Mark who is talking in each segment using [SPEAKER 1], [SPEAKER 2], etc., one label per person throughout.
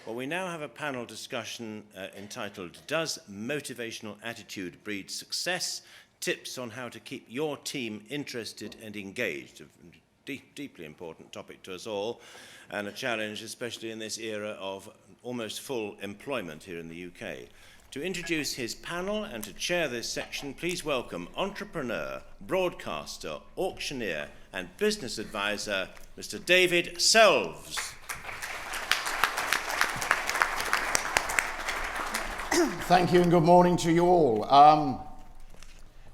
[SPEAKER 1] Well, we now have a panel discussion entitled, Does Motivational Attitude Breed Success? Tips on how to keep your team interested and engaged. A deeply important topic to us all, and a challenge, especially in this era of almost full employment here in the UK. To introduce his panel and to chair this section, please welcome entrepreneur, broadcaster, auctioneer, and business advisor, Mr. David Selves.
[SPEAKER 2] Thank you and good morning to you all.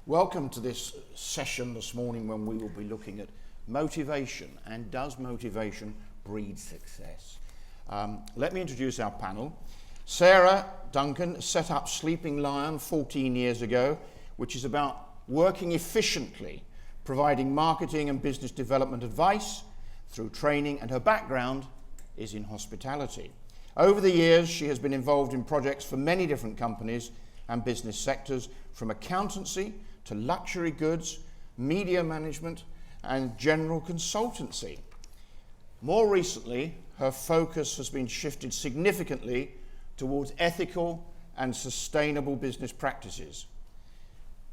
[SPEAKER 2] Welcome to this session this morning when we will be looking at motivation and does motivation breed success. Let me introduce our panel. Sarah Duncan set up Sleeping Lion 14 years ago, which is about working efficiently, providing marketing and business development advice through training, and her background is in hospitality. Over the years, she has been involved in projects for many different companies and business sectors, from accountancy to luxury goods, media management, and general consultancy. More recently, her focus has been shifted significantly towards ethical and sustainable business practices.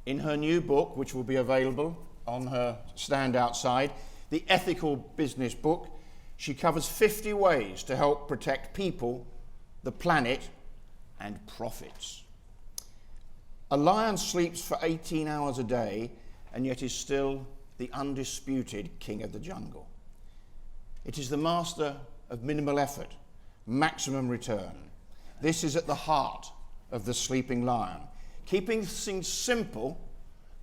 [SPEAKER 2] In her new book, which will be available on her stand outside, The Ethical Business Book, she covers 50 ways to help protect people, the planet, and profits. A lion sleeps for 18 hours a day and yet is still the undisputed king of the jungle. It is the master of minimal effort, maximum return. This is at the heart of the Sleeping Lion, keeping things simple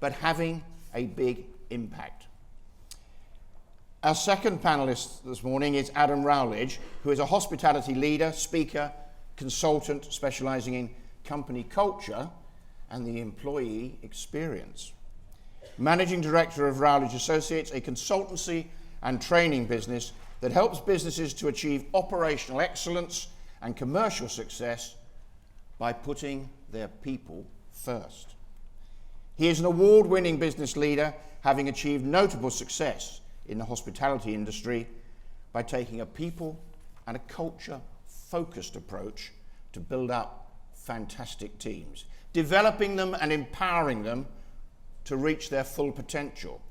[SPEAKER 2] but having a big impact. Our second panelist this morning is Adam Rowledge, who is a hospitality leader, speaker, consultant specializing in company culture and the employee experience. Managing Director of Ravage Associates, a consultancy and training business that helps businesses to achieve operational excellence and commercial success by putting their people first. He is an award-winning business leader, having achieved notable success in the hospitality industry by taking a people and a culture-focused approach to build up fantastic teams, developing them and empowering them to reach their full potential.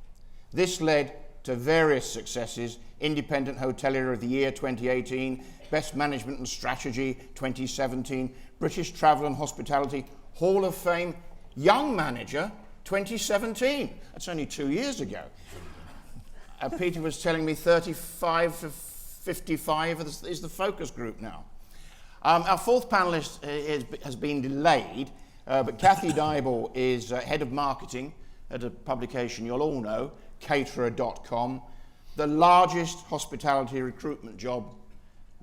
[SPEAKER 2] This led to various successes: Independent Hotelier of the Year 2018, Best Management and Strategy 2017, British Travel and Hospitality Hall of Fame Young Manager 2017. That's only 2 years ago. Peter was telling me 35 to 55 is the focus group now. Our fourth panelist has been delayed, but Kathy Dybel is head of marketing at a publication you'll all know, caterer.com, the largest hospitality recruitment job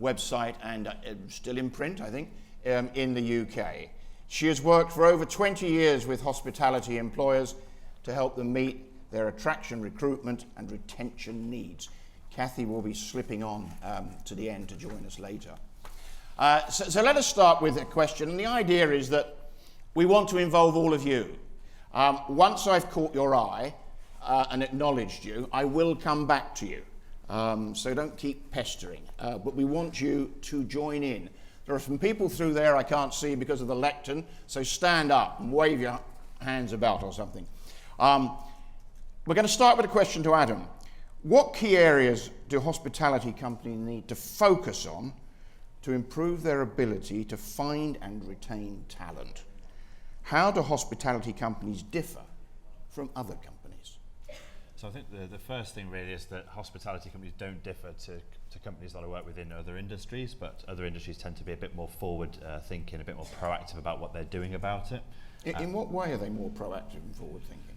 [SPEAKER 2] website and still in print, I think, in the UK. She has worked for over 20 years with hospitality employers to help them meet their attraction, recruitment and retention needs. Kathy will be slipping on to the end to join us later. So let us start with a question, and the idea is that we want to involve all of you. Once I've caught your eye and acknowledged you, I will come back to you. So don't keep pestering, but we want you to join in. There are some people through there I can't see because of the lectern, so stand up and wave your hands about or something. We're going to start with a question to Adam. What key areas do hospitality companies need to focus on to improve their ability to find and retain talent? How do hospitality companies differ from other companies?
[SPEAKER 3] So I think the first thing really is that hospitality companies don't differ to companies that I work with in other industries, but other industries tend to be a bit more forward thinking, a bit more proactive about what they're doing about it.
[SPEAKER 2] In what way are they more proactive and forward thinking?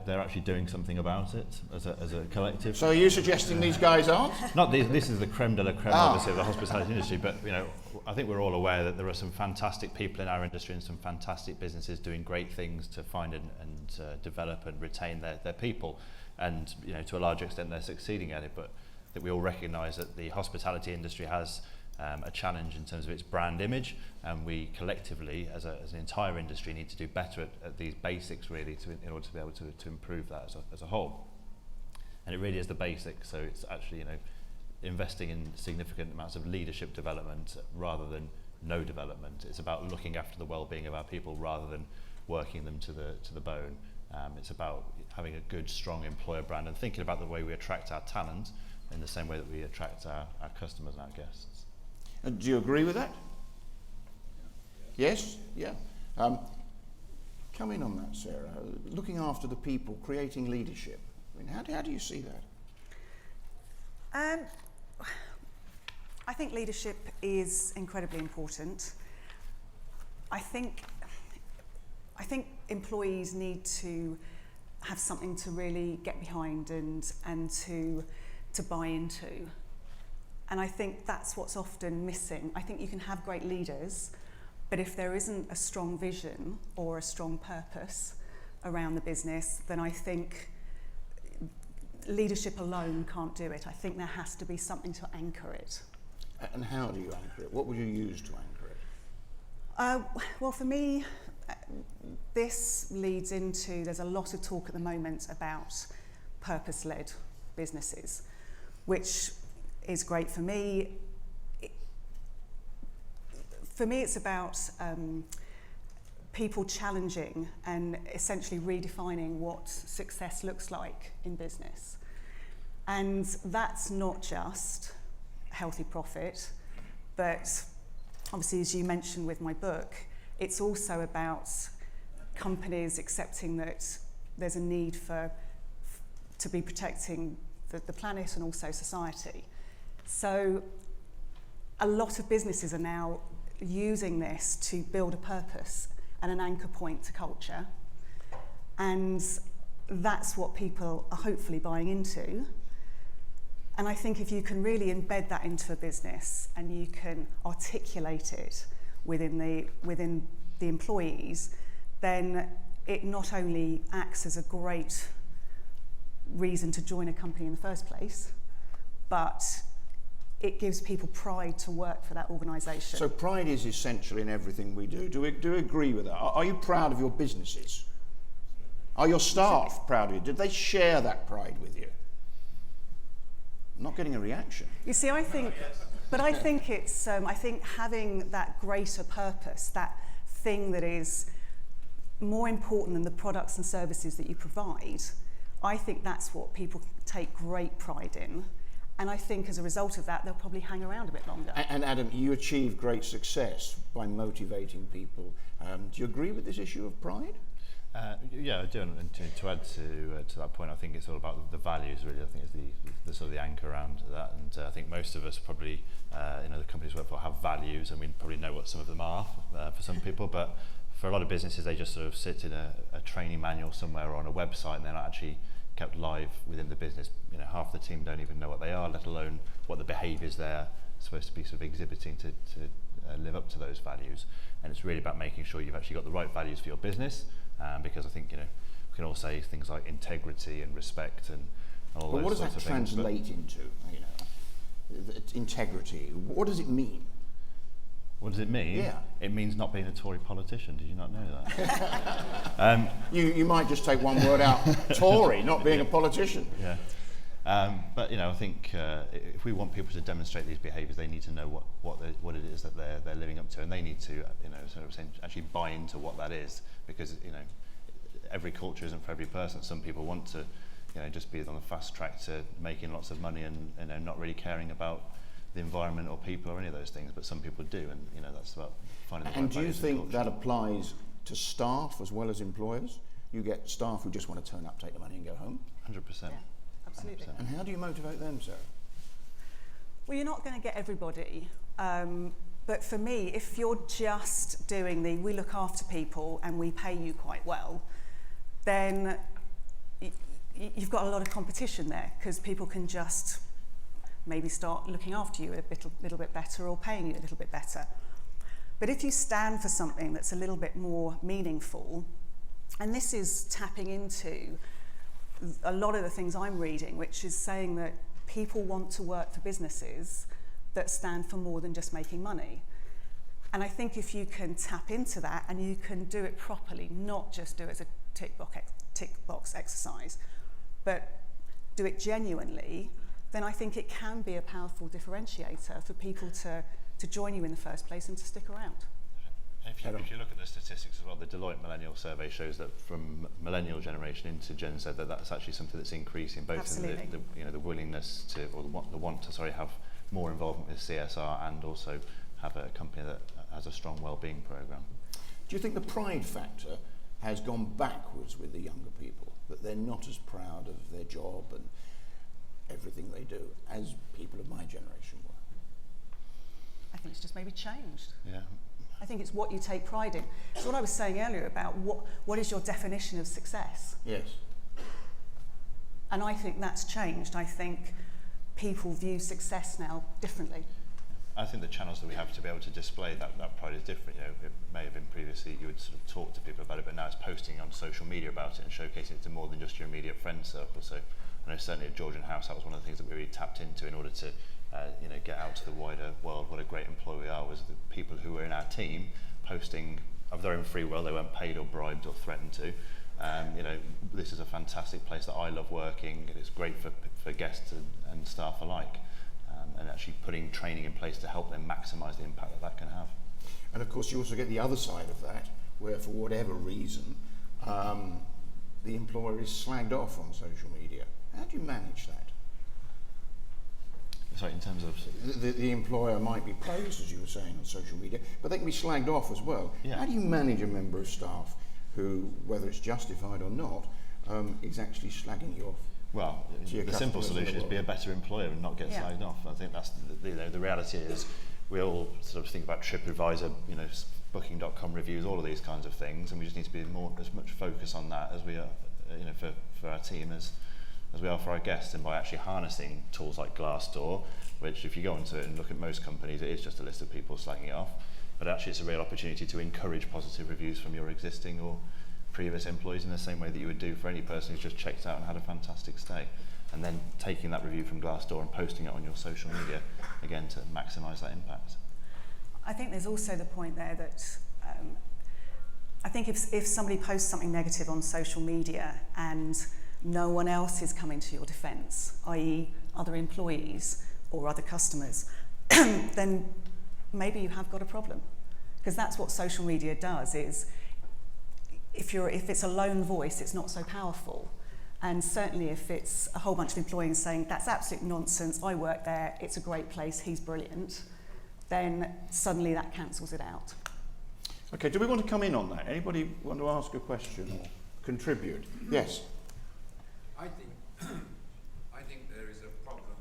[SPEAKER 3] They're actually doing something about it as a collective.
[SPEAKER 2] So are you suggesting these guys aren't?
[SPEAKER 3] Not these. This is the creme de la creme, obviously, of the hospitality industry. But I think we're all aware that there are some fantastic people in our industry and some fantastic businesses doing great things to find and develop and retain their people. And to a large extent, they're succeeding at it. But I think we all recognise that the hospitality industry has a challenge in terms of its brand image, and we collectively, as an entire industry, need to do better at these basics really in order to be able to improve that as a whole. And it really is the basics. So it's actually investing in significant amounts of leadership development rather than no development. It's about looking after the well-being of our people rather than working them to the bone. It's about having a good, strong employer brand and thinking about the way we attract our talent in the same way that we attract our customers and our guests.
[SPEAKER 2] And do you agree with that? Yes? Yeah. Come in on that, Sarah. Looking after the people, creating leadership. I mean, how do you see that?
[SPEAKER 4] I think leadership is incredibly important. I think employees need to have something to really get behind and to buy into. And I think that's what's often missing. I think you can have great leaders, but if there isn't a strong vision or a strong purpose around the business, then I think leadership alone can't do it. I think there has to be something to anchor it.
[SPEAKER 2] And how do you anchor it? What would you use to anchor it?
[SPEAKER 4] Well, for me, this leads into, there's a lot of talk at the moment about purpose-led businesses, which is great for me. For me, it's about people challenging and essentially redefining what success looks like in business. And that's not just healthy profit, but obviously, as you mentioned with my book, it's also about companies accepting that there's a need to be protecting the planet and also society. So a lot of businesses are now using this to build a purpose and an anchor point to culture. And that's what people are hopefully buying into. And I think if you can really embed that into a business and you can articulate it within the employees, then it not only acts as a great reason to join a company in the first place, but it gives people pride to work for that organisation.
[SPEAKER 2] So pride is essential in everything we do. Do you agree with that? Are you proud of your businesses? Are your staff proud of you? Did they share that pride with you? I'm not getting a reaction.
[SPEAKER 4] You see, I think it's, I think having that greater purpose, that thing that is more important than the products and services that you provide, I think that's what people take great pride in. And I think as a result of that, they'll probably hang around a bit longer.
[SPEAKER 2] And Adam, you achieve great success by motivating people. Do you agree with this issue of pride?
[SPEAKER 3] Yeah, I do. And to add to that point, I think it's all about the values, really. I think it's the sort of the anchor around that. And I think most of us probably, the companies we work for have values, and we probably know what some of them are for some people. But for a lot of businesses, they just sort of sit in a training manual somewhere or on a website, and they're not actually kept live within the business. Half the team don't even know what they are, let alone what the behaviours they're supposed to be sort of exhibiting to live up to those values. And it's really about making sure you've actually got the right values for your business, because I think we can all say things like integrity and respect and all
[SPEAKER 2] but
[SPEAKER 3] those
[SPEAKER 2] what does
[SPEAKER 3] sorts
[SPEAKER 2] that
[SPEAKER 3] of things,
[SPEAKER 2] translate into? Integrity. What does it mean?
[SPEAKER 3] What does it mean?
[SPEAKER 2] Yeah.
[SPEAKER 3] It means not being a Tory politician. Did you not know that?
[SPEAKER 2] You might just take one word out. Tory, not being a politician.
[SPEAKER 3] Yeah. But I think if we want people to demonstrate these behaviours, they need to know what it is that they're living up to, and they need to sort of actually buy into what that is, because every culture isn't for every person. Some people want to just be on the fast track to making lots of money and not really caring about the environment or people or any of those things, but some people do, and that's about finding the right
[SPEAKER 2] And do you
[SPEAKER 3] values
[SPEAKER 2] think
[SPEAKER 3] and
[SPEAKER 2] that applies to staff as well as employers? You get staff who just want to turn up, take the money and go home?
[SPEAKER 3] 100%.
[SPEAKER 4] Yeah, absolutely.
[SPEAKER 3] 100%.
[SPEAKER 2] And how do you motivate them, Sarah?
[SPEAKER 4] Well, you're not going to get everybody, but for me, if you're just doing we look after people and we pay you quite well, then you've got a lot of competition there, because people can just maybe start looking after you a little bit better or paying you a little bit better. But if you stand for something that's a little bit more meaningful, and this is tapping into a lot of the things I'm reading, which is saying that people want to work for businesses that stand for more than just making money. And I think if you can tap into that and you can do it properly, not just do it as a tick box exercise, but do it genuinely, then I think it can be a powerful differentiator for people to join you in the first place and to stick around.
[SPEAKER 3] If you look at the statistics as well, the Deloitte Millennial Survey shows that from millennial generation into Gen Z, that's actually something that's increasing, both
[SPEAKER 4] Absolutely.
[SPEAKER 3] in the willingness to, or the want to, have more involvement with CSR, and also have a company that has a strong well-being program.
[SPEAKER 2] Do you think the pride factor has gone backwards with the younger people, that they're not as proud of their job and everything they do as people of my generation were?
[SPEAKER 4] I think it's just maybe changed.
[SPEAKER 3] Yeah.
[SPEAKER 4] I think it's what you take pride in. It's what I was saying earlier about what is your definition of success.
[SPEAKER 2] Yes.
[SPEAKER 4] And I think that's changed. I think people view success now differently.
[SPEAKER 3] I think the channels that we have to be able to display that pride is different. It may have been previously you would sort of talk to people about it, but now it's posting on social media about it and showcasing it to more than just your immediate friend circle. So I know certainly at Georgian House, that was one of the things that we really tapped into in order to get out to the wider world what a great employer we are, was the people who were in our team posting of their own free will. They weren't paid or bribed or threatened to. This is a fantastic place that I love working. It's great for guests and staff alike. And actually putting training in place to help them maximise the impact that can have.
[SPEAKER 2] And of course you also get the other side of that, where for whatever reason, the employer is slagged off on social media. How do you manage that?
[SPEAKER 3] Sorry, in terms of...
[SPEAKER 2] The employer might be praised, as you were saying, on social media, but they can be slagged off as well.
[SPEAKER 3] Yeah.
[SPEAKER 2] How do you manage a member of staff who, whether it's justified or not, is actually slagging you off?
[SPEAKER 3] Well, the simple solution is be a better employer and not get slagged off. I think that's the reality is we all sort of think about TripAdvisor, Booking.com reviews, all of these kinds of things, and we just need to be as much focus on that as we are, for our team as we are for our guests, and by actually harnessing tools like Glassdoor, which if you go into it and look at most companies, it is just a list of people slagging it off, but actually it's a real opportunity to encourage positive reviews from your existing or previous employees in the same way that you would do for any person who's just checked out and had a fantastic stay, and then taking that review from Glassdoor and posting it on your social media, again, to maximise that impact.
[SPEAKER 4] I think there's also the point there that I think if somebody posts something negative on social media and no one else is coming to your defence, i.e. other employees or other customers, then maybe you have got a problem. Because that's what social media does, is if it's a lone voice, it's not so powerful. And certainly if it's a whole bunch of employees saying, that's absolute nonsense, I work there, it's a great place, he's brilliant, then suddenly that cancels it out.
[SPEAKER 2] Okay, do we want to come in on that? Anybody want to ask a question or contribute? Yes.
[SPEAKER 5] I think there is a problem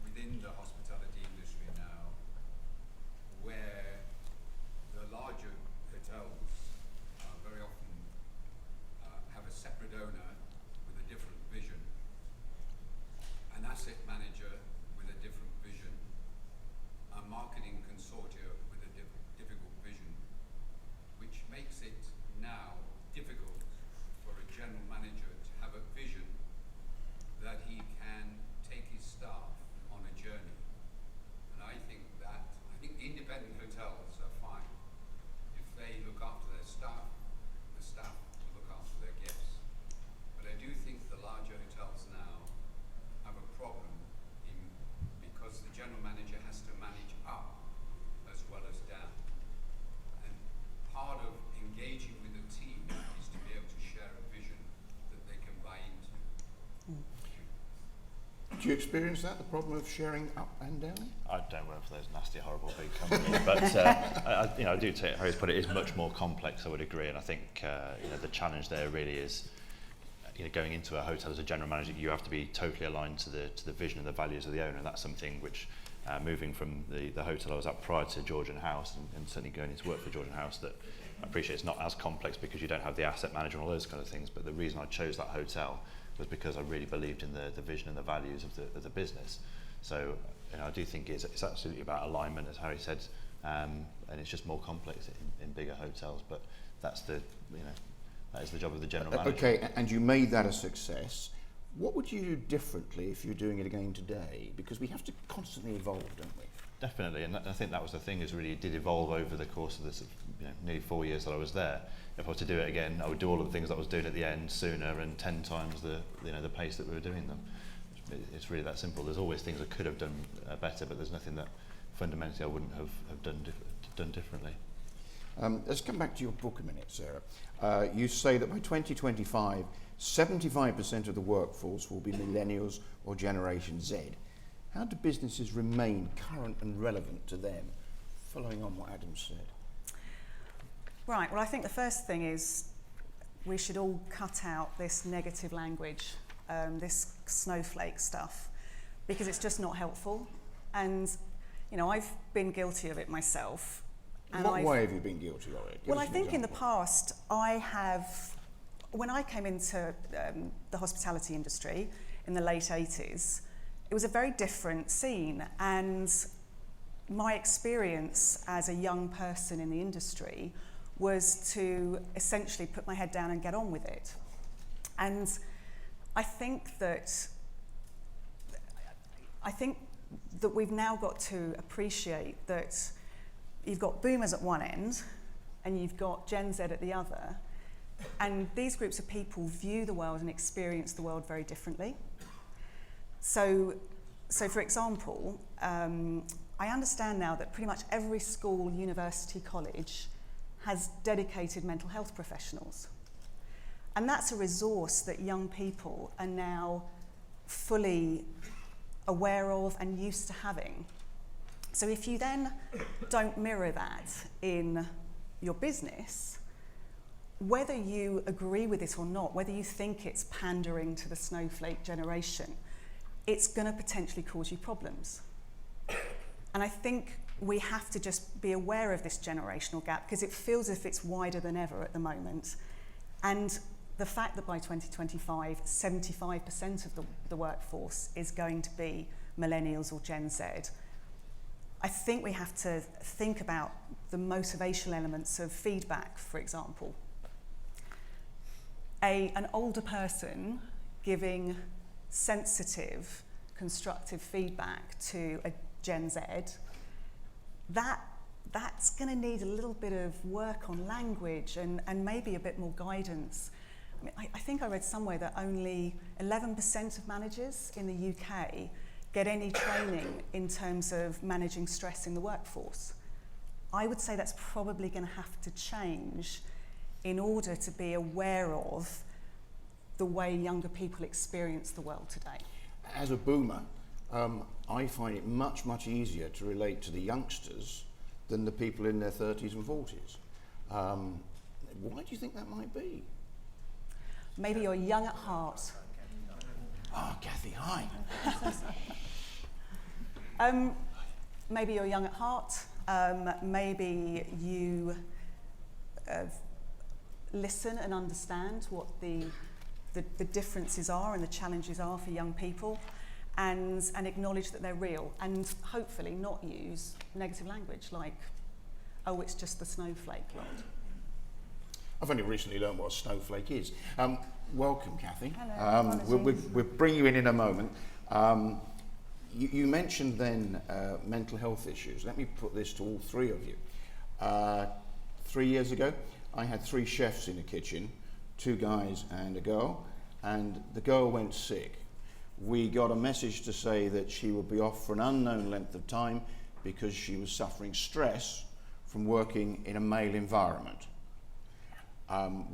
[SPEAKER 5] within the hospitality industry now where the larger hotels very often have a separate owner with a different vision, an asset manager with a different vision, a marketing consortia with a difficult vision, which makes it now difficult for a general manager to have a vision that he can take his staff on a journey. And I think the independent hotels are fine. If they look after their staff, the staff will look after their guests. But I do think the larger hotels now have a problem because the general manager has to manage up as well as down. And part of engaging with the team is to be able to share a vision that they can buy into.
[SPEAKER 2] Do you experience that, the problem of sharing up and down?
[SPEAKER 3] I don't work for those nasty, horrible big companies, but I do take Harry's point. It is much more complex, I would agree, and I think the challenge there really is, going into a hotel as a general manager, you have to be totally aligned to the vision and the values of the owner, and that's something which, moving from the hotel I was at prior to Georgian House, and certainly going into work for Georgian House, that I appreciate it's not as complex because you don't have the asset manager and all those kind of things, but the reason I chose that hotel was because I really believed in the vision and the values of the business. So I do think it's absolutely about alignment, as Harry said, and it's just more complex in bigger hotels. But that's that is the job of the general manager.
[SPEAKER 2] Okay, and you made that a success. What would you do differently if you're doing it again today? Because we have to constantly evolve, don't we?
[SPEAKER 3] Definitely, and I think that was the thing, is really it did evolve over the course of this, nearly 4 years that I was there. If I was to do it again, I would do all of the things that I was doing at the end sooner and 10 times the pace that we were doing them. It's really that simple. There's always things I could have done better, but there's nothing that fundamentally I wouldn't have done differently.
[SPEAKER 2] Let's come back to your book a minute, Sarah. You say that by 2025, 75% of the workforce will be millennials or Generation Z. How do businesses remain current and relevant to them? Following on what Adam said.
[SPEAKER 4] Right, well, I think the first thing is we should all cut out this negative language, this snowflake stuff, because it's just not helpful. And, you know, I've been guilty of it myself.
[SPEAKER 2] In what way have you been guilty of it?
[SPEAKER 4] Well, I think in the past, when I came into the hospitality industry in the late 80s, it was a very different scene. And my experience as a young person in the industry was to essentially put my head down and get on with it. And I think that we've now got to appreciate that you've got boomers at one end and you've got Gen Z at the other, and these groups of people view the world and experience the world very differently. So for example, I understand now that pretty much every school, university, college has dedicated mental health professionals. And that's a resource that young people are now fully aware of and used to having. So if you then don't mirror that in your business, whether you agree with it or not, whether you think it's pandering to the snowflake generation, it's going to potentially cause you problems. And I think we have to just be aware of this generational gap, because it feels as if it's wider than ever at the moment. And the fact that by 2025, 75% of the workforce is going to be millennials or Gen Z, I think we have to think about the motivational elements of feedback, for example. An older person giving sensitive, constructive feedback to a Gen Z, that's going to need a little bit of work on language and maybe a bit more guidance. I mean, I think I read somewhere that only 11% of managers in the UK get any training in terms of managing stress in the workforce. I would say that's probably going to have to change in order to be aware of the way younger people experience the world today.
[SPEAKER 2] As a boomer, I find it much, much easier to relate to the youngsters than the people in their 30s and 40s. Why do you think that might be?
[SPEAKER 4] Maybe you're young at heart.
[SPEAKER 2] Oh, Kathy, hi.
[SPEAKER 4] Maybe you're young at heart. Maybe you listen and understand what the differences are and the challenges are for young people, and acknowledge that they're real, and hopefully not use negative language like, oh, it's just the snowflake world.
[SPEAKER 2] I've only recently learned what a snowflake is. Welcome, Kathy.
[SPEAKER 4] Hello.
[SPEAKER 2] We'll bring you in a moment. You mentioned then mental health issues. Let me put this to all three of you. 3 years ago, I had 3 chefs in the kitchen, 2 guys and a girl, and the girl went sick. We got a message to say that she would be off for an unknown length of time because she was suffering stress from working in a male environment. And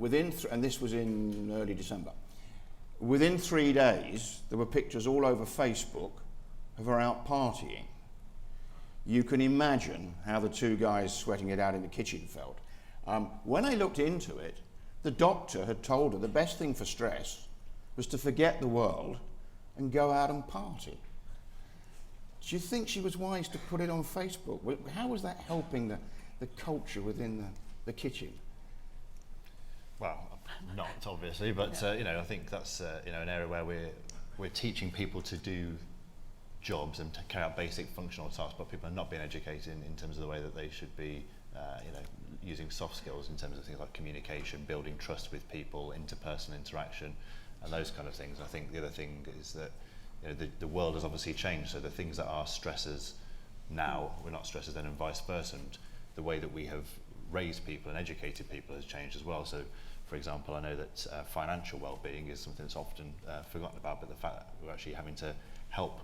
[SPEAKER 2] this was in early December. Within 3 days, there were pictures all over Facebook of her out partying. You can imagine how the 2 guys sweating it out in the kitchen felt. When I looked into it, the doctor had told her the best thing for stress was to forget the world and go out and party. Do you think she was wise to put it on Facebook? How was that helping the culture within the kitchen?
[SPEAKER 3] Well, not obviously, but I think that's an area where we're teaching people to do jobs and to carry out basic functional tasks, but people are not being educated in terms of the way that they should be, using soft skills in terms of things like communication, building trust with people, interpersonal interaction, and those kind of things. I think the other thing is that the world has obviously changed, so the things that are stressors now, we're not stressors then, and vice versa. And the way that we have raised people and educated people has changed as well. So For example, I know that financial well-being is something that's often forgotten about, but the fact that we're actually having to help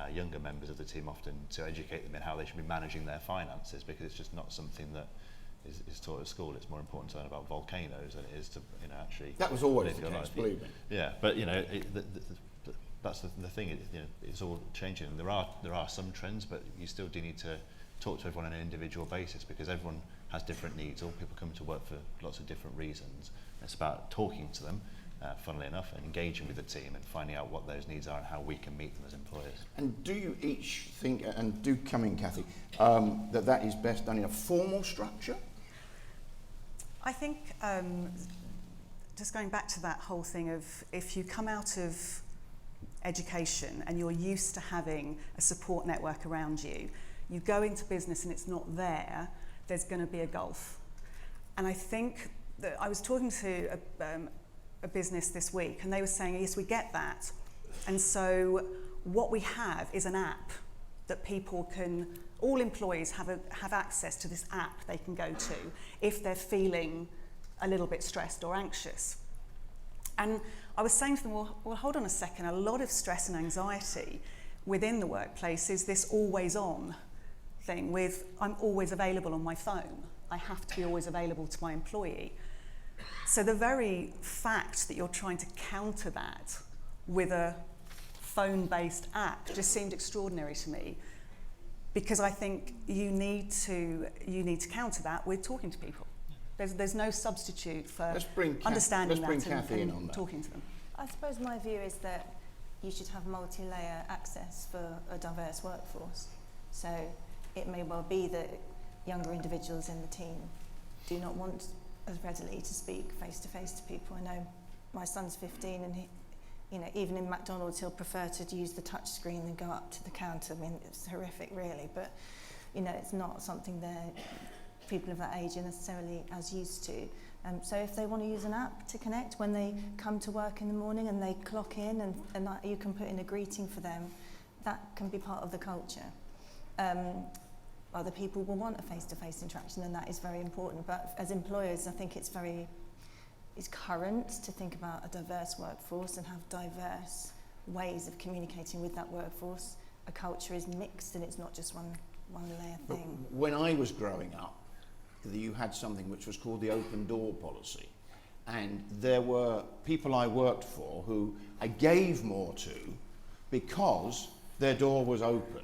[SPEAKER 3] younger members of the team often to educate them in how they should be managing their finances, because it's just not something that is taught at school. It's more important to learn about volcanoes than it is to, you know, actually.
[SPEAKER 2] That was always
[SPEAKER 3] live
[SPEAKER 2] the
[SPEAKER 3] your
[SPEAKER 2] case,
[SPEAKER 3] life.
[SPEAKER 2] believe me.
[SPEAKER 3] Yeah, but you know, that's the thing. You know, it's all changing, and there are some trends, but you still do need to talk to everyone on an individual basis, because everyone has different needs. All people come to work for lots of different reasons. It's about talking to them, funnily enough, and engaging with the team and finding out what those needs are and how we can meet them as employers.
[SPEAKER 2] And do you each think, and do come in, Kathy, that is best done in a formal structure?
[SPEAKER 4] I think just going back to that whole thing of, if you come out of education and you're used to having a support network around you, you go into business and it's not there, there's going to be a gulf. And I think that I was talking to a business this week, and they were saying, yes, we get that. And so what we have is an app that people can, all employees have access to this app they can go to if they're feeling a little bit stressed or anxious. And I was saying to them, well, hold on a second, a lot of stress and anxiety within the workplace is this always on thing with, I'm always available on my phone. I have to be always available to my employee. So the very fact that you're trying to counter that with a phone-based app just seemed extraordinary to me, because I think you need to counter that with talking to people. There's no substitute for understanding that and talking to them.
[SPEAKER 6] I suppose my view is that you should have multi-layer access for a diverse workforce. So it may well be that younger individuals in the team do not want as readily to speak face-to-face to people. I know my son's 15, and he, you know, even in McDonald's he'll prefer to use the touch screen than go up to the counter. I mean, it's horrific really, but you know, it's not something that people of that age are necessarily as used to. So if they want to use an app to connect when they come to work in the morning and they clock in, and that you can put in a greeting for them, that can be part of the culture. Other people will want a face-to-face interaction, and that is very important. But as employers, I think it's current to think about a diverse workforce and have diverse ways of communicating with that workforce. A culture is mixed, and it's not just one layer thing.
[SPEAKER 2] But when I was growing up, you had something which was called the open door policy, and there were people I worked for who I gave more to because their door was open.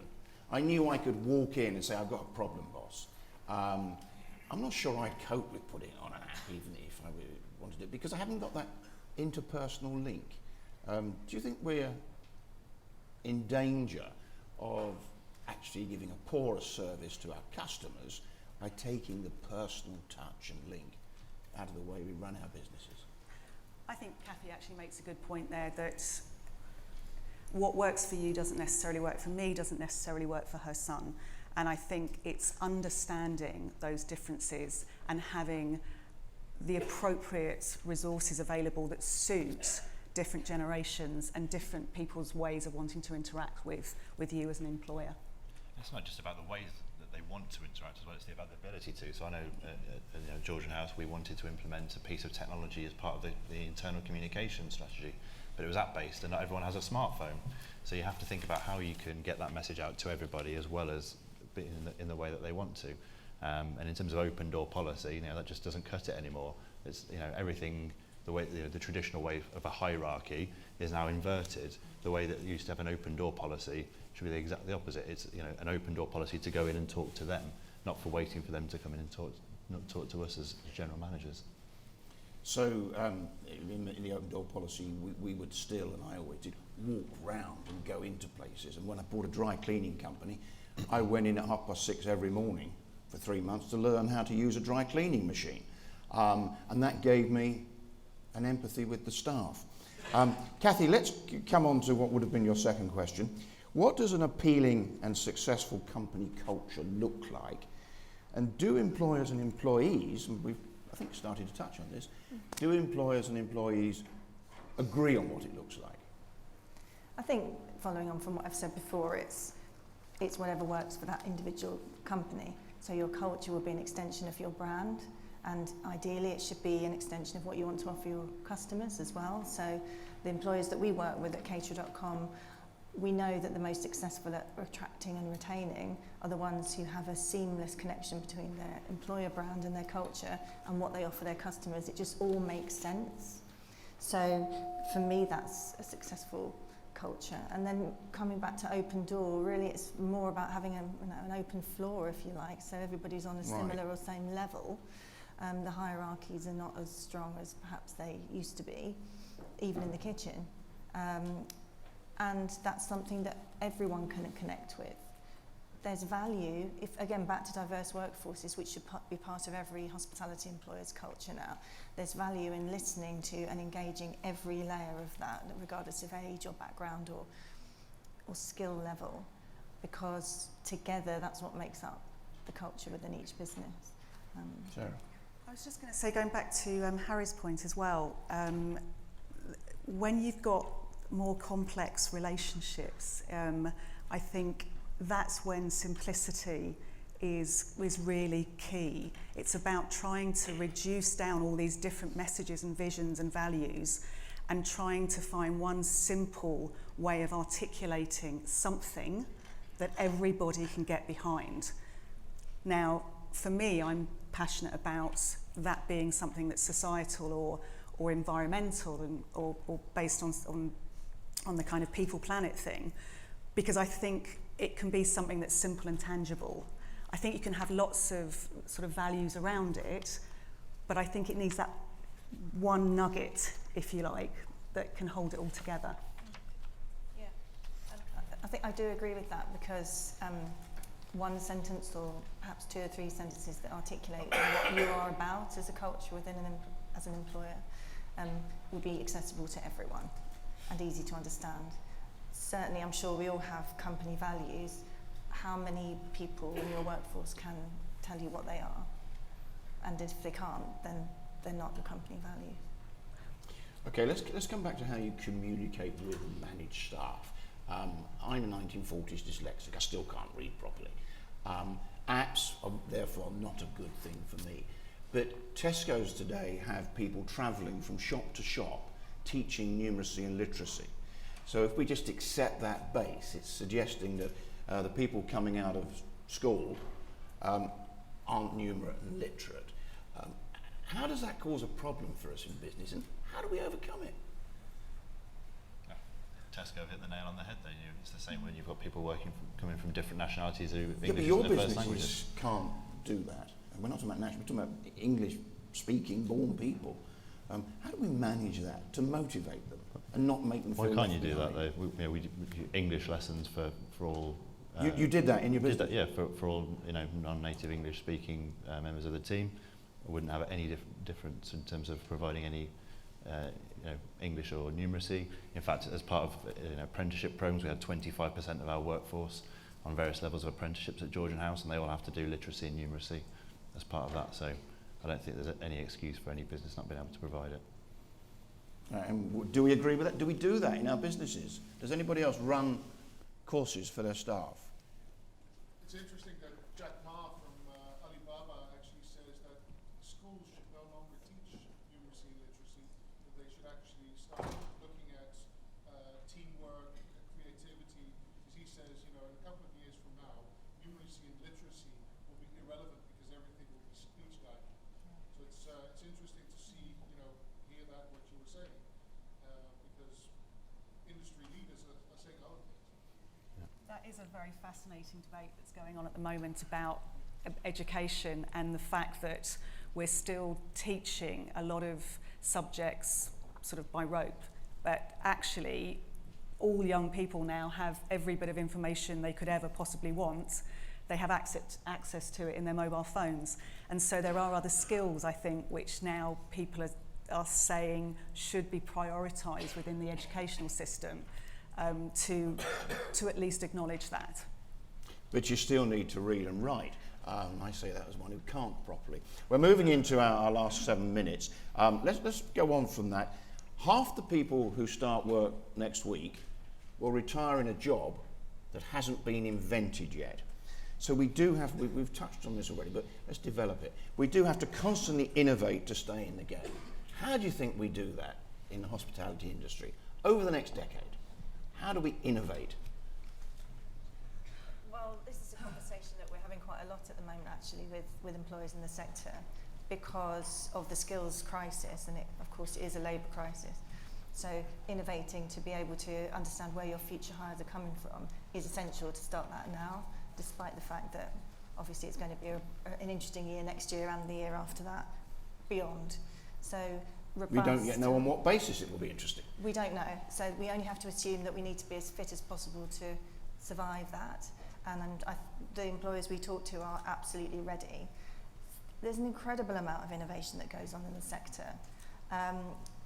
[SPEAKER 2] I knew I could walk in and say, I've got a problem, boss. I'm not sure I'd cope with putting it on an app, even if I really wanted it, because I haven't got that interpersonal link. Do you think we're in danger of actually giving a poorer service to our customers by taking the personal touch and link out of the way we run our businesses?
[SPEAKER 4] I think Kathy actually makes a good point there, that what works for you doesn't necessarily work for me, doesn't necessarily work for her son. And I think it's understanding those differences and having the appropriate resources available that suit different generations and different people's ways of wanting to interact with you as an employer.
[SPEAKER 3] It's not just about the ways that they want to interact as well, it's about the ability to. So I know at Georgian House we wanted to implement a piece of technology as part of the internal communication strategy, but it was app-based and not everyone has a smartphone. So you have to think about how you can get that message out to everybody as well as in the way that they want to. And in terms of open door policy, that just doesn't cut it anymore. It's everything, the way the traditional way of a hierarchy is now inverted. The way that you used to have an open door policy should be exactly the opposite. It's an open door policy to go in and talk to them, not for waiting for them to come in and talk to us as general managers.
[SPEAKER 2] So in the open door policy, we would still, and I always did, walk round and go into places. And when I bought a dry cleaning company, I went in at 6:30 every morning for 3 months to learn how to use a dry cleaning machine. And that gave me an empathy with the staff. Kathy, let's come on to what would have been your second question. What does an appealing and successful company culture look like? And do employers and employees, and we've I think started to touch on this, do employers and employees agree on what it looks like?
[SPEAKER 6] I think, following on from what I've said before, it's whatever works for that individual company. So your culture will be an extension of your brand, And ideally it should be an extension of what you want to offer your customers as well. So the employers that we work with at caterer.com, we know that the most successful at attracting and retaining are the ones who have a seamless connection between their employer brand and their culture and what they offer their customers. It just all makes sense. So for me, that's a successful culture. And then coming back to open door, really it's more about having an open floor, if you like, so everybody's on a similar or same level. The hierarchies are not as strong as perhaps they used to be, even in the kitchen. And that's something that everyone can connect with. There's value, if again back to diverse workforces, which should be part of every hospitality employer's culture now. There's value in listening to and engaging every layer of that, regardless of age or background or skill level, because together that's what makes up the culture within each business.
[SPEAKER 2] Sarah?
[SPEAKER 4] I was just going to say, going back to Harry's point as well, when you've got more complex relationships, I think that's when simplicity is really key. It's about trying to reduce down all these different messages and visions and values and trying to find one simple way of articulating something that everybody can get behind. Now, for me, I'm passionate about that being something that's societal or environmental or based on the kind of people planet thing, because I think it can be something that's simple and tangible. I think you can have lots of sort of values around it, but I think it needs that one nugget, if you like, that can hold it all together.
[SPEAKER 6] Yeah, I think I do agree with that, because one sentence or perhaps 2 or 3 sentences that articulate what you are about as a culture within as an employer would be accessible to everyone and easy to understand. Certainly, I'm sure we all have company values. How many people in your workforce can tell you what they are? And if they can't, then they're not your company values.
[SPEAKER 2] Okay, let's come back to how you communicate with and manage staff. I'm a 1940s dyslexic. I still can't read properly. Apps are therefore not a good thing for me. But Tesco's today have people travelling from shop to shop teaching numeracy and literacy. So if we just accept that base, it's suggesting that the people coming out of school aren't numerate and literate. How does that cause a problem for us in business, and how do we overcome it?
[SPEAKER 3] Tesco hit the nail on the head there. It's the same when you've got people coming from different nationalities who English
[SPEAKER 2] Yeah, but your
[SPEAKER 3] is their first language.
[SPEAKER 2] businesses can't do that. We're not talking about national, we're talking about English-speaking, born people. How do we manage that to motivate them and not make them feel
[SPEAKER 3] Why can't you
[SPEAKER 2] left
[SPEAKER 3] do that
[SPEAKER 2] behind?
[SPEAKER 3] though? We do English lessons for all.
[SPEAKER 2] You did that in your
[SPEAKER 3] did
[SPEAKER 2] business?
[SPEAKER 3] that, yeah, for all non-native English-speaking members of the team. I wouldn't have any difference in terms of providing any English or numeracy. In fact, as part of apprenticeship programs, we had 25% of our workforce on various levels of apprenticeships at Georgian House, and they all have to do literacy and numeracy as part of that. So I don't think there's any excuse for any business not being able to provide it.
[SPEAKER 2] And do we agree with that? Do we do that in our businesses? Does anybody else run courses for their staff?
[SPEAKER 7] It's interesting that Jack Ma from Alibaba actually says that schools should no longer teach numeracy and literacy, that they should actually start looking at teamwork, creativity, because he says, in a couple of years from now, numeracy and literacy will be irrelevant because everything will be speech guided. So it's interesting to see, hear that, what you were saying, because industry leaders are saying other things.
[SPEAKER 4] That is a very fascinating debate that's going on at the moment about education and the fact that we're still teaching a lot of subjects sort of by rote, but actually all young people now have every bit of information they could ever possibly want. They have access to it in their mobile phones. And so there are other skills, I think, which now people are saying should be prioritised within the educational system. To at least acknowledge that.
[SPEAKER 2] But you still need to read and write. I say that as one who can't properly. We're moving into our last 7 minutes. Let's go on from that. Half the people who start work next week will retire in a job that hasn't been invented yet. So we do have, we've touched on this already, but let's develop it. We do have to constantly innovate to stay in the game. How do you think we do that in the hospitality industry over the next decade? How do we innovate?
[SPEAKER 6] Well, this is a conversation that we're having quite a lot at the moment, actually, with employers in the sector, because of the skills crisis, and of course it is a labour crisis. So innovating to be able to understand where your future hires are coming from is essential to start that now, despite the fact that obviously it's going to be an interesting year next year and the year after that, beyond. So
[SPEAKER 2] we don't yet know on what basis it will be interesting.
[SPEAKER 6] We don't know, so we only have to assume that we need to be as fit as possible to survive that, and the employers we talk to are absolutely ready. There's an incredible amount of innovation that goes on in the sector.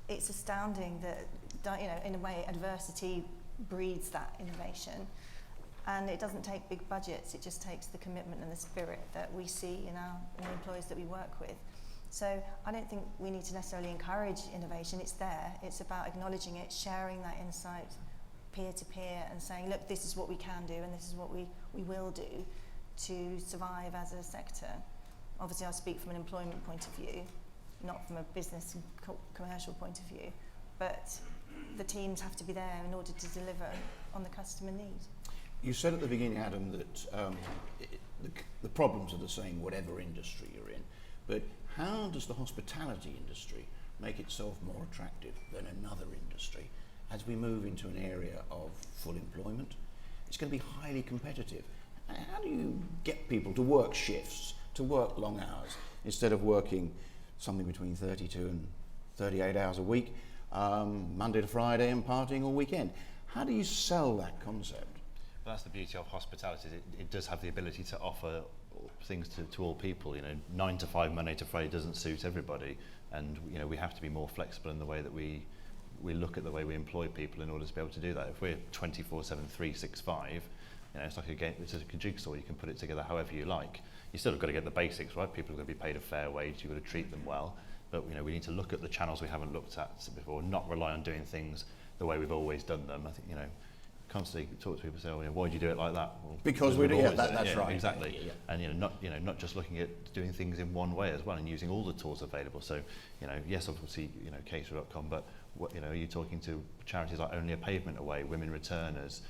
[SPEAKER 6] It's astounding that, you know, in a way, adversity breeds that innovation. And it doesn't take big budgets, it just takes the commitment and the spirit that we see in the employers that we work with. So I don't think we need to necessarily encourage innovation, it's there. It's about acknowledging it, sharing that insight peer to peer and saying, look, this is what we can do and this is what we will do to survive as a sector. Obviously I'll speak from an employment point of view, not from a business and commercial point of view, but the teams have to be there in order to deliver on the customer need.
[SPEAKER 2] You said at the beginning, Adam, that the problems are the same whatever industry you're in, but how does the hospitality industry make itself more attractive than another industry as we move into an area of full employment? It's going to be highly competitive. How do you get people to work shifts, to work long hours, instead of working something between 32 and 38 hours a week, Monday to Friday, and partying all weekend? How do you sell that concept?
[SPEAKER 3] Well, that's the beauty of hospitality. It does have the ability to offer things to all people. You know, 9 to 5, Monday to Friday doesn't suit everybody, and you know we have to be more flexible in the way that we look at the way we employ people in order to be able to do that. If we're 24/7, 365, you know, it's like a game, it's like a jigsaw. You can put it together however you like. You still have got to get the basics right. People are going to be paid a fair wage. You've got to treat them well, but you know we need to look at the channels we haven't looked at before, not rely on doing things the way we've always done them. I think, you know, constantly talk to people, say, oh, you know, why do you do it like that? Well,
[SPEAKER 2] because we do, yeah, that's right.
[SPEAKER 3] Exactly.
[SPEAKER 2] Yeah.
[SPEAKER 3] And you know, not just looking at doing things in one way as well, and using all the tools available. So, you know, yes, obviously, you know, caterer.com, but what, you know, are you talking to charities like Only a Pavement Away, Women Returners,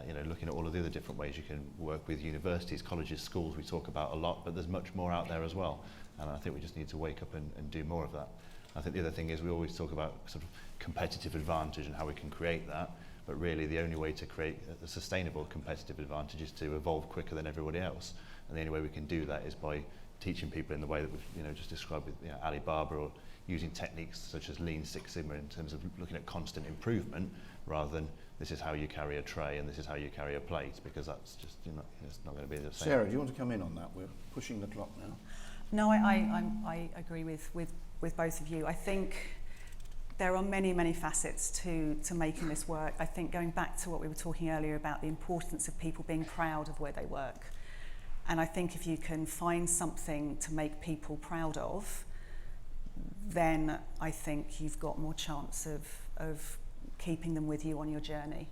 [SPEAKER 3] you know, looking at all of the other different ways you can work with universities, colleges, schools, we talk about a lot, but there's much more out there as well. And I think we just need to wake up and do more of that. I think the other thing is we always talk about sort of competitive advantage and how we can create that, but really the only way to create a sustainable competitive advantage is to evolve quicker than everybody else. And the only way we can do that is by teaching people in the way that we've, you know, just described with, you know, Alibaba, or using techniques such as Lean Six Sigma in terms of looking at constant improvement rather than this is how you carry a tray and this is how you carry a plate, because that's just, you know, it's not going to be the same.
[SPEAKER 2] Sarah, do you want to come in on that? We're pushing the clock now.
[SPEAKER 4] No, I agree with both of you. I think there are many, many facets to making this work. I think going back to what we were talking earlier about the importance of people being proud of where they work. And I think if you can find something to make people proud of, then I think you've got more chance of keeping them with you on your journey.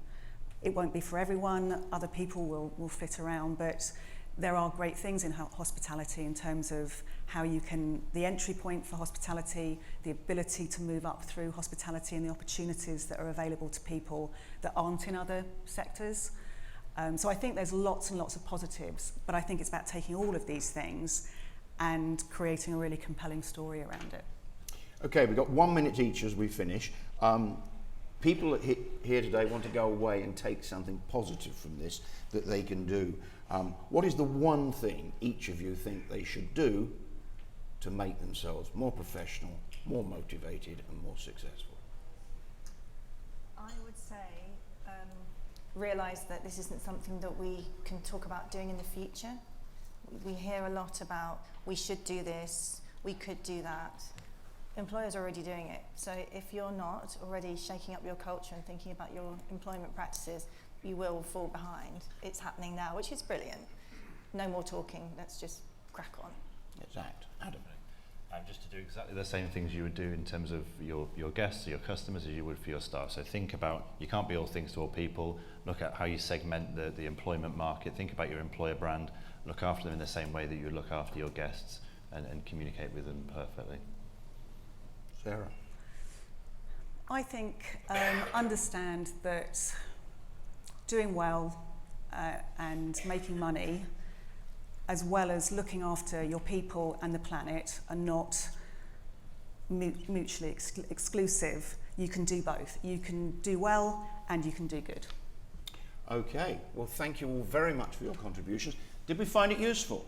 [SPEAKER 4] It won't be for everyone, other people will fit around, but there are great things in hospitality in terms of how you can, the entry point for hospitality, the ability to move up through hospitality and the opportunities that are available to people that aren't in other sectors. So I think there's lots and lots of positives, but I think it's about taking all of these things and creating a really compelling story around it.
[SPEAKER 2] Okay, we've got 1 minute each as we finish. People here today want to go away and take something positive from this that they can do. What is the one thing each of you think they should do to make themselves more professional, more motivated and more successful?
[SPEAKER 6] I would say realise that this isn't something that we can talk about doing in the future. We hear a lot about we should do this, we could do that. Employers are already doing it. So if you're not already shaking up your culture and thinking about your employment practices, you will fall behind. It's happening now, which is brilliant. No more talking, let's just crack on.
[SPEAKER 2] Let's act. Adam.
[SPEAKER 3] And just to do exactly the same things you would do in terms of your guests, your customers, as you would for your staff. So think about, you can't be all things to all people. Look at how you segment the employment market. Think about your employer brand. Look after them in the same way that you look after your guests, and communicate with them perfectly.
[SPEAKER 2] Sarah?
[SPEAKER 4] I think understand that doing well and making money, as well as looking after your people and the planet, are not mutually exclusive. You can do both. You can do well and you can do good.
[SPEAKER 2] Okay, well, thank you all very much for your contributions. Did we find it useful?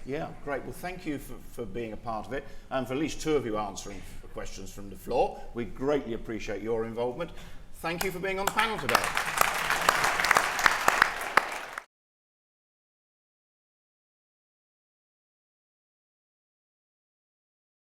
[SPEAKER 2] Yeah, great. Well, thank you for being a part of it, and for at least 2 of you answering questions from the floor. We greatly appreciate your involvement. Thank you for being on the panel today.